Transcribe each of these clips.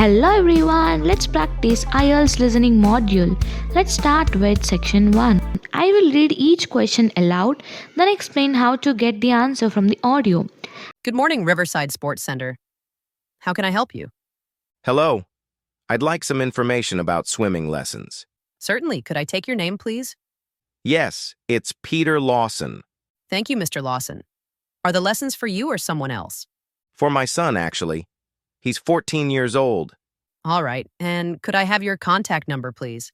Hello everyone, let's practice IELTS listening module. Let's start with section 1. I will read each question aloud, then explain how to get the answer from the audio. Good morning, Riverside Sports Center. How can I help you? Hello. I'd like some information about swimming lessons. Certainly. Could I take your name, please? Yes, it's Peter Lawson. Thank you, Mr. Lawson. Are the lessons for you or someone else? For my son, actually. He's 14 years old. All right. And could I have your contact number, please?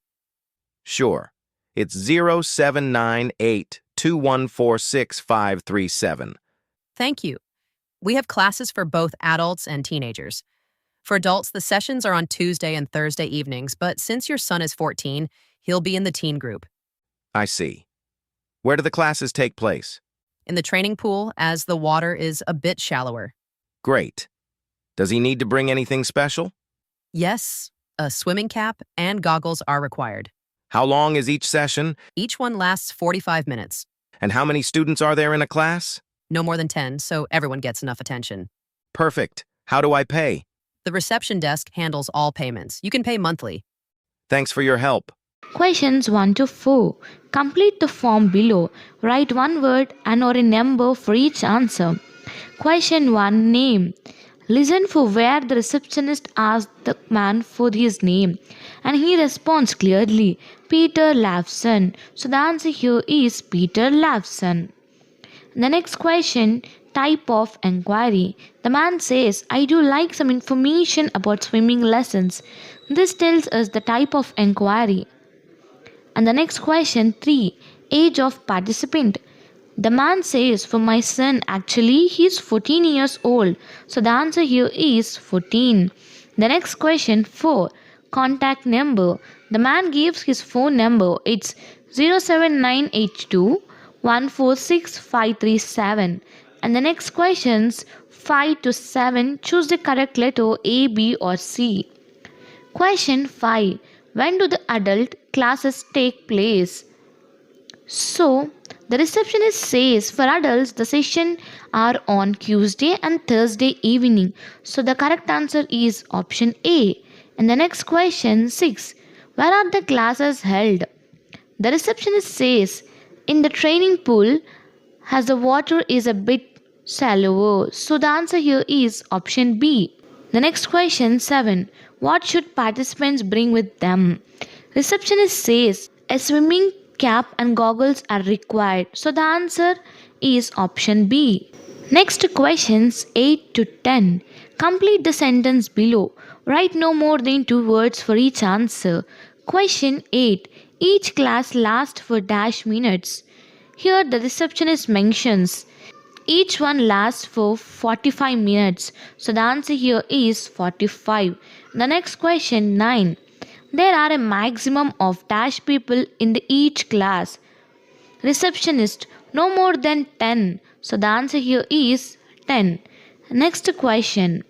Sure. It's 0798-2146537. Thank you. We have classes for both adults and teenagers. For adults, the sessions are on Tuesday and Thursday evenings, but since your son is 14, he'll be in the teen group. I see. Where do the classes take place? In the training pool, as the water is a bit shallower. Great. Does he need to bring anything special? Yes, a swimming cap and goggles are required. How long is each session? Each one lasts 45 minutes. And how many students are there in a class? No more than 10, so everyone gets enough attention. Perfect. How do I pay? The reception desk handles all payments. You can pay monthly. Thanks for your help. Questions 1 to 4. Complete the form below. Write one word and or a number for each answer. Question 1. Name. Listen for where the receptionist asks the man for his name and he responds clearly, Peter Lawson. So the answer here is Peter Lawson. The next question, type of enquiry. The man says, I do like some information about swimming lessons. This tells us the type of enquiry. And the next question, 3, age of participant. The man says, for my son, actually, he's 14 years old. So the answer here is 14. The next question, 4, contact number. The man gives his phone number. It's 07982 146537. And the next questions, 5 to 7, choose the correct letter A, B or C. Question 5, when do the adult classes take place? So, the receptionist says for adults the sessions are on Tuesday and Thursday evening. So the correct answer is option A. And the next question 6. Where are the classes held? The receptionist says in the training pool as the water is a bit shallower. So the answer here is option B. The next question 7. What should participants bring with them? Receptionist says a swimming cap and goggles are required. So the answer is option B. Next questions 8 to 10. Complete the sentence below. Write no more than 2 words for each answer. Question 8. Each class lasts for dash minutes. Here the receptionist mentions each one lasts for 45 minutes. So the answer here is 45. The next question 9. There are a maximum of dash people in each class. Receptionist, no more than 10. So the answer here is 10. Next question.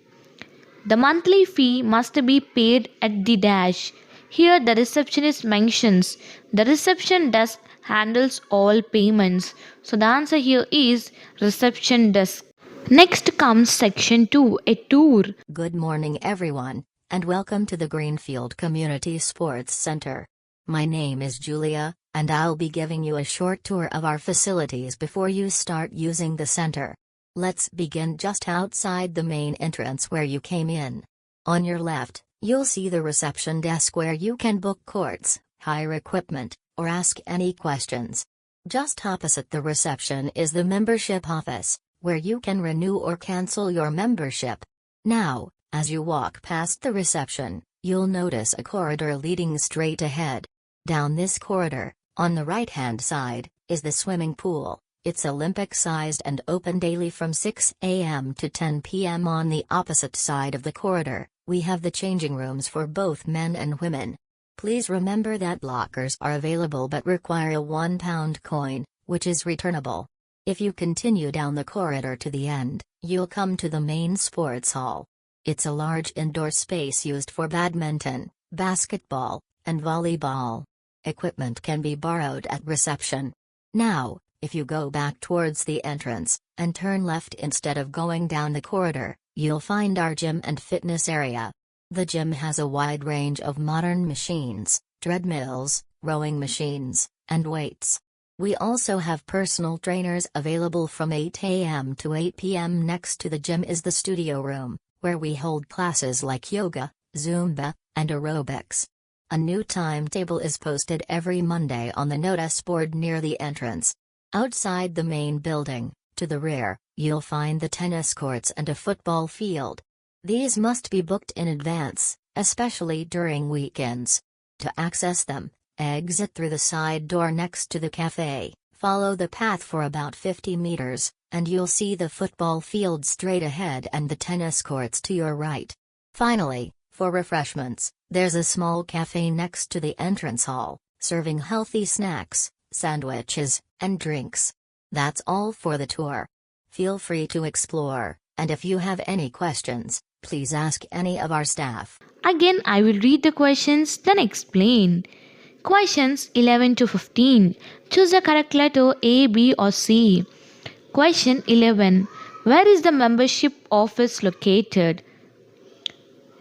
The monthly fee must be paid at the dash. Here the receptionist mentions the reception desk handles all payments. So the answer here is reception desk. Next comes section 2, a tour. Good morning everyone, and welcome to the Greenfield Community Sports Center. My name is Julia, and I'll be giving you a short tour of our facilities before you start using the center. Let's begin just outside the main entrance where you came in. On your left, you'll see the reception desk where you can book courts, hire equipment, or ask any questions. Just opposite the reception is the membership office, where you can renew or cancel your membership. Now, as you walk past the reception, you'll notice a corridor leading straight ahead. Down this corridor, on the right-hand side, is the swimming pool. It's Olympic-sized and open daily from 6 a.m. to 10 p.m. On the opposite side of the corridor, we have the changing rooms for both men and women. Please remember that lockers are available but require a £1 coin, which is returnable. If you continue down the corridor to the end, you'll come to the main sports hall. It's a large indoor space used for badminton, basketball, and volleyball. Equipment can be borrowed at reception. Now, if you go back towards the entrance, and turn left instead of going down the corridor, you'll find our gym and fitness area. The gym has a wide range of modern machines, treadmills, rowing machines, and weights. We also have personal trainers available from 8 a.m. to 8 p.m. Next to the gym is the studio room, where we hold classes like yoga, Zumba, and aerobics. A new timetable is posted every Monday on the notice board near the entrance. Outside the main building, to the rear, you'll find the tennis courts and a football field. These must be booked in advance, especially during weekends. To access them, exit through the side door next to the cafe, follow the path for about 50 meters, and you'll see the football field straight ahead and the tennis courts to your right. Finally, for refreshments, there's a small cafe next to the entrance hall, serving healthy snacks, sandwiches, and drinks. That's all for the tour. Feel free to explore, and if you have any questions, please ask any of our staff. Again, I will read the questions, then explain. Questions 11 to 15. Choose the correct letter A, B, or C. Question 11. Where is the membership office located?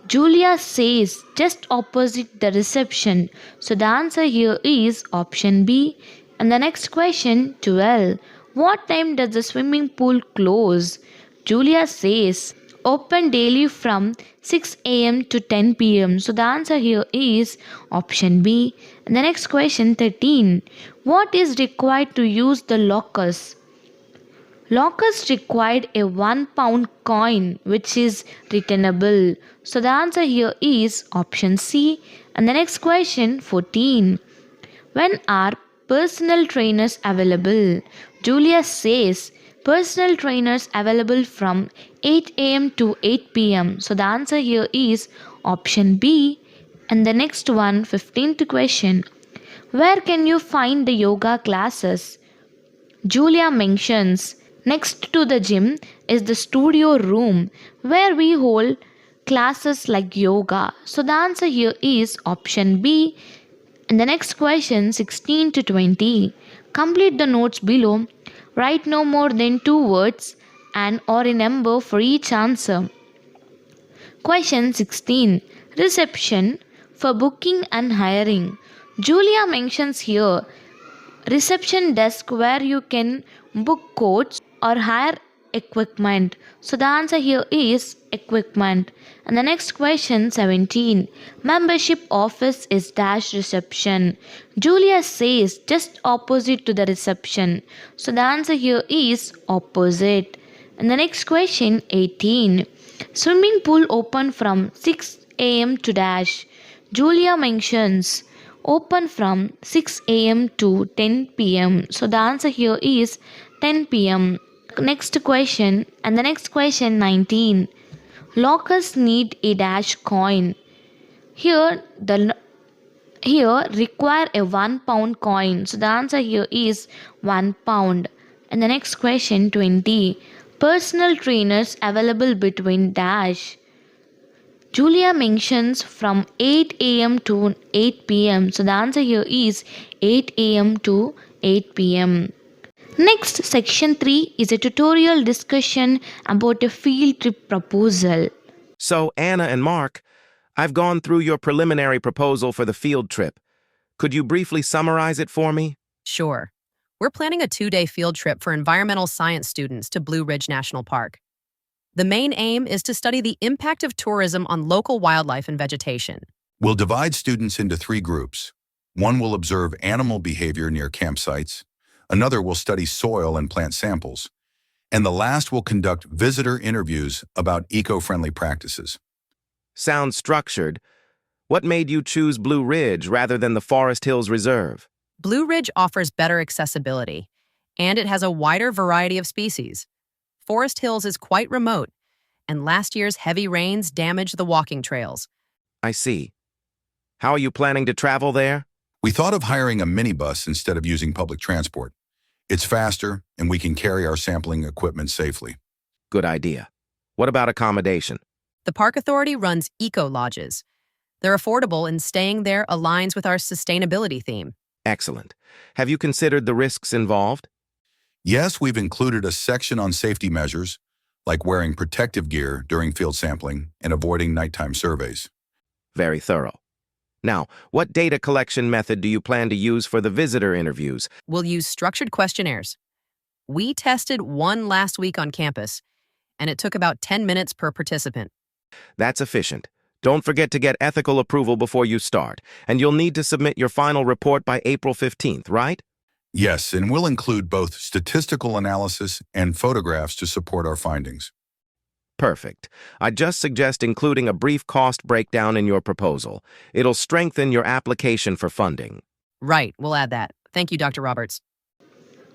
Julia says just opposite the reception. So the answer here is option B. And the next question 12. What time does the swimming pool close? Julia says open daily from 6 a.m. to 10 p.m. So the answer here is option B. And the next question 13. What is required to use the lockers? Lockers required a £1 coin which is returnable. So the answer here is option C. And the next question 14. When are personal trainers available? Julia says personal trainers available from 8 a.m. to 8 p.m. So the answer here is option B. And the next one 15th question. Where can you find the yoga classes? Julia mentions next to the gym is the studio room where we hold classes like yoga. So the answer here is option B. And the next question 16 to 20. Complete the notes below. Write no more than 2 words and or a number for each answer. Question 16. Reception for booking and hiring. Julia mentions here reception desk where you can book coach or hire equipment. So the answer here is equipment. And the next question 17. Membership office is dash reception. Julia says just opposite to the reception. So the answer here is opposite. And the next question 18. Swimming pool open from 6 a.m. to dash. Julia mentions open from 6 a.m. to 10 p.m. So the answer here is 10 p.m. Next question, and the next question 19. Lockers need a dash coin. Here require a £1 coin. So the answer here is £1. And the next question 20. Personal trainers available between dash. Julia mentions from 8 a.m. to 8 p.m. So the answer here is 8 a.m. to 8 p.m. Next, section 3 is a tutorial discussion about a field trip proposal. So, Anna and Mark, I've gone through your preliminary proposal for the field trip. Could you briefly summarize it for me? Sure. We're planning a 2-day field trip for environmental science students to Blue Ridge National Park. The main aim is to study the impact of tourism on local wildlife and vegetation. We'll divide students into 3 groups. One will observe animal behavior near campsites, another will study soil and plant samples, and the last will conduct visitor interviews about eco-friendly practices. Sounds structured. What made you choose Blue Ridge rather than the Forest Hills Reserve? Blue Ridge offers better accessibility, and it has a wider variety of species. Forest Hills is quite remote, and last year's heavy rains damaged the walking trails. I see. How are you planning to travel there? We thought of hiring a minibus instead of using public transport. It's faster, and we can carry our sampling equipment safely. Good idea. What about accommodation? The Park Authority runs eco-lodges. They're affordable, and staying there aligns with our sustainability theme. Excellent. Have you considered the risks involved? Yes, we've included a section on safety measures, like wearing protective gear during field sampling and avoiding nighttime surveys. Very thorough. Now, what data collection method do you plan to use for the visitor interviews? We'll use structured questionnaires. We tested one last week on campus, and it took about 10 minutes per participant. That's efficient. Don't forget to get ethical approval before you start, and you'll need to submit your final report by April 15th, right? Yes, and we'll include both statistical analysis and photographs to support our findings. Perfect. I'd just suggest including a brief cost breakdown in your proposal. It'll strengthen your application for funding. Right, we'll add that. Thank you, Dr. Roberts.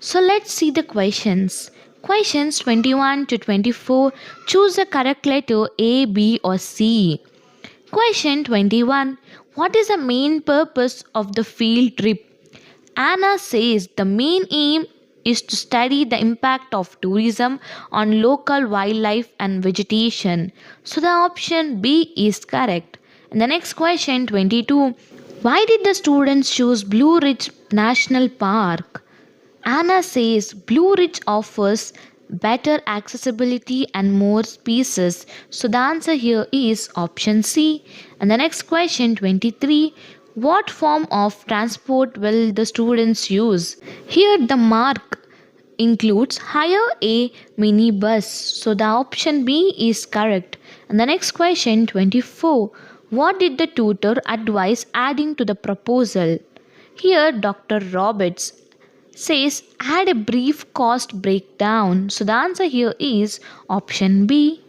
So let's see the questions. Questions 21 to 24. Choose the correct letter A, B or C. Question 21. What is the main purpose of the field trip? Anna says the main aim is to study the impact of tourism on local wildlife and vegetation. So the option B is correct. And the next question 22. Why did the students choose Blue Ridge National Park? Anna says Blue Ridge offers better accessibility and more species. So the answer here is option C. And the next question 23. What form of transport will the students use? Here the mark includes hire a minibus. So the option B is correct. And the next question 24. What did the tutor advise adding to the proposal? Here Dr. Roberts says add a brief cost breakdown. So the answer here is option B.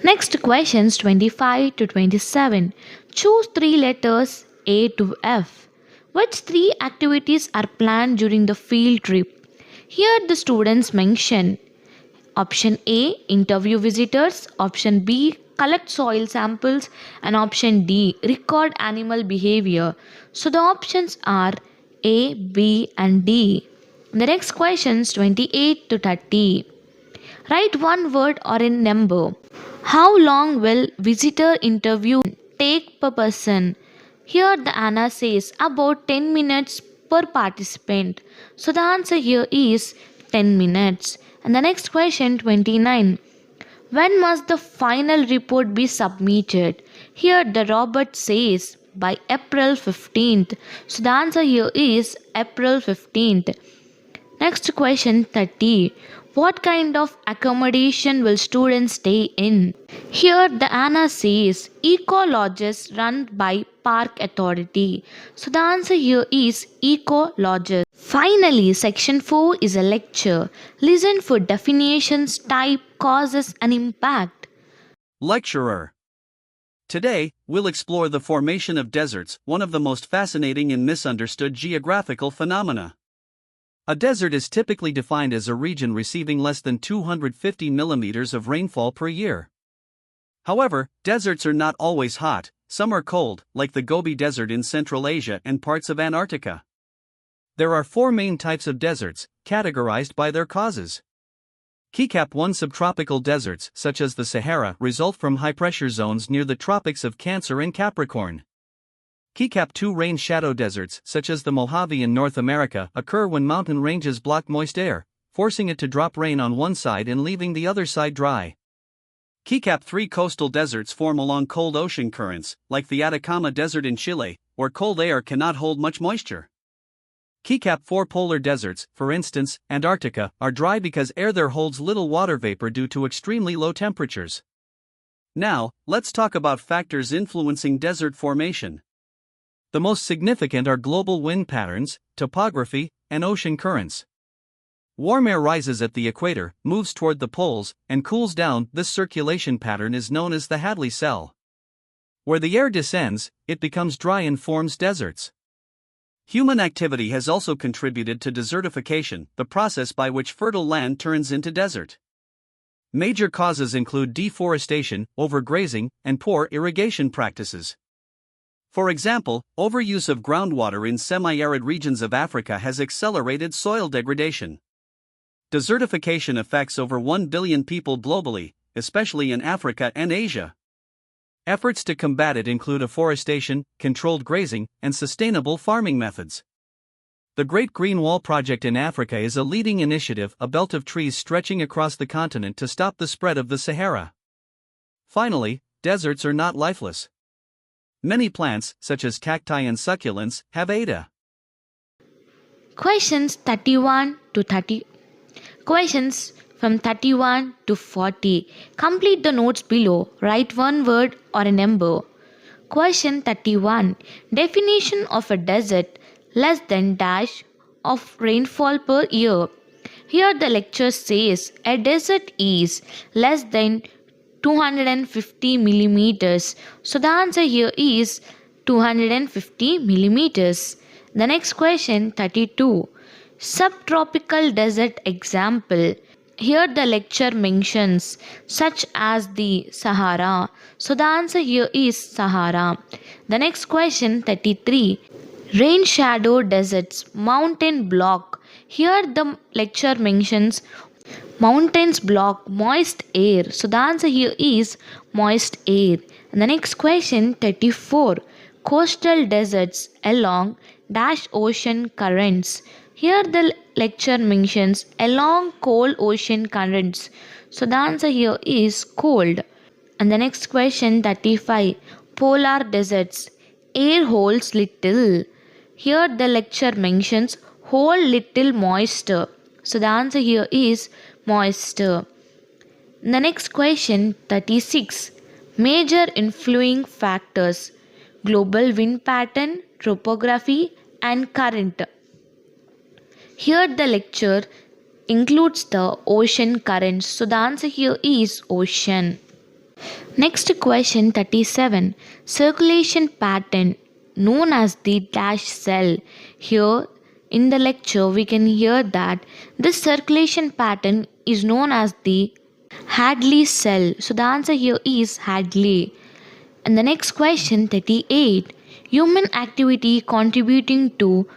Next questions 25 to 27. Choose three letters A to F. Which three activities are planned during the field trip? Here the students mention option A, interview visitors, option B, collect soil samples, and option D, record animal behavior. So the options are A, B and D. The next questions 28 to 30. Write one word or a number. How long will visitor interview take per person? Here the Anna says about 10 minutes per participant. So the answer here is 10 minutes. And the next question 29. When must the final report be submitted? Here the Robert says by April 15th. So the answer here is April 15th. Next question 30. What kind of accommodation will students stay in? Here the Anna says eco lodges run by Park Authority. So the answer here is eco lodges. Finally, section 4 is a lecture. Listen for definitions, type, causes and impact. Lecturer. Today, we'll explore the formation of deserts, one of the most fascinating and misunderstood geographical phenomena. A desert is typically defined as a region receiving less than 250 millimeters of rainfall per year. However, deserts are not always hot, some are cold, like the Gobi Desert in Central Asia and parts of Antarctica. There are four main types of deserts, categorized by their causes. Cap 1 subtropical deserts, such as the Sahara, result from high-pressure zones near the tropics of Cancer and Capricorn. Cap 2 rain shadow deserts, such as the Mojave in North America, occur when mountain ranges block moist air, forcing it to drop rain on one side and leaving the other side dry. Cap 3 coastal deserts form along cold ocean currents, like the Atacama Desert in Chile, where cold air cannot hold much moisture. Cap 4 polar deserts, for instance, Antarctica, are dry because air there holds little water vapor due to extremely low temperatures. Now, let's talk about factors influencing desert formation. The most significant are global wind patterns, topography, and ocean currents. Warm air rises at the equator, moves toward the poles, and cools down. This circulation pattern is known as the Hadley cell. Where the air descends, it becomes dry and forms deserts. Human activity has also contributed to desertification, the process by which fertile land turns into desert. Major causes include deforestation, overgrazing, and poor irrigation practices. For example, overuse of groundwater in semi-arid regions of Africa has accelerated soil degradation. Desertification affects over 1 billion people globally, especially in Africa and Asia. Efforts to combat it include afforestation, controlled grazing, and sustainable farming methods. The Great Green Wall Project in Africa is a leading initiative, a belt of trees stretching across the continent to stop the spread of the Sahara. Finally, deserts are not lifeless. Many plants, such as cacti and succulents, have eta. Questions 31 to 30. Questions from 31 to 40. Complete the notes below. Write one word or a number. Question 31. Definition of a desert: less than dash of rainfall per year. Here the lecture says a desert is less than 250 millimeters. So the answer here is 250 millimeters. The next question 32. Subtropical desert example. Here the lecture mentions such as the Sahara. So the answer here is Sahara. The next question 33. Rain shadow deserts, mountain block. Here the lecture mentions mountains block moist air. So the answer here is moist air. And the next question 34. Coastal deserts along dash ocean currents. Here the lecture mentions along cold ocean currents. So the answer here is cold. And the next question 35. Polar deserts. Air holds little. Here the lecture mentions hold little moisture. So the answer here is moisture. The next question 36. Major influencing factors: global wind pattern, topography and current. Here the lecture includes the ocean currents. So the answer here is ocean. Next question 37. Circulation pattern known as the dash cell. Here in the lecture we can hear that this circulation pattern is known as the Hadley cell. So the answer here is Hadley. And the next question 38. Human activity contributing to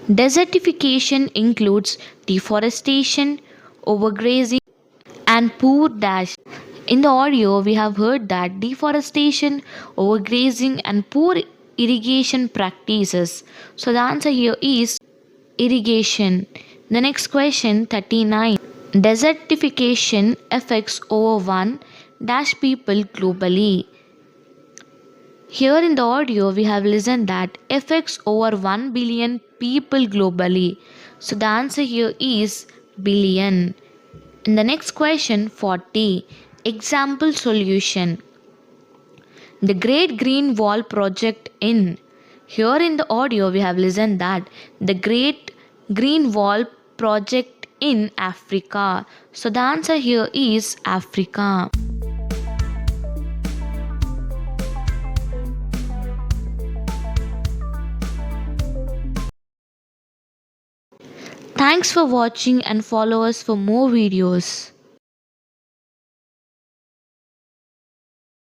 desertification includes deforestation, overgrazing and poor dash. In the audio we have heard that deforestation, overgrazing and poor irrigation practices. So the answer here is irrigation. The next question 39. Desertification affects over 1 dash people globally. Here in the audio we have listened that affects over 1 billion people globally. So the answer here is billion. In the next question 40. Example solution. The Great Green Wall Project in. Here in the audio we have listened that the Great Green Wall Project in Africa. So the answer here is Africa. Thanks for watching and follow us for more videos.